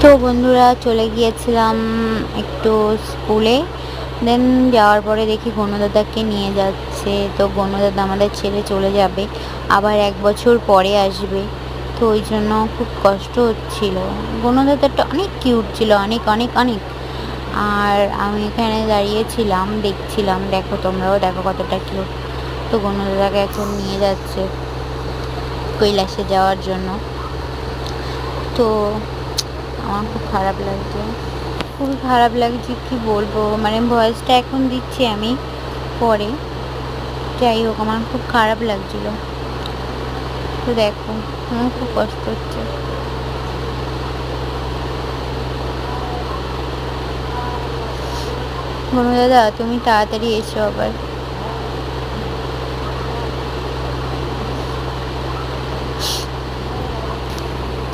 তো বন্ধুরা চলে গিয়েছিলাম একটু স্কুলে। দেন যাওয়ার পরে দেখি গণদাদাকে নিয়ে যাচ্ছে। তো গণদাদা আমাদের ছেড়ে চলে যাবে, আবার 1 বছর পরে আসবে। তো ওই জন্য খুব কষ্ট হচ্ছিল। গণদাদাটা অনেক কিউট ছিল, অনেক অনেক অনেক। আর আমি এখানে দাঁড়িয়েছিলাম, দেখছিলাম। দেখো, তোমরাও দেখো কতটা কিউট। তো গণদাদাকে এখন নিয়ে যাচ্ছে কৈলাসে যাওয়ার জন্য। তো আমার খুব খারাপ লাগছে, খুবই খারাপ লাগছে, কি বলবো। মানে ভয়েসটা এখন দিচ্ছি আমি, পরে। যাই হোক, আমার খুব খারাপ লাগছিল। তো দেখো, আমার খুব কষ্ট হচ্ছে। বনু দাদা, তুমি তাড়াতাড়ি এসো আবার।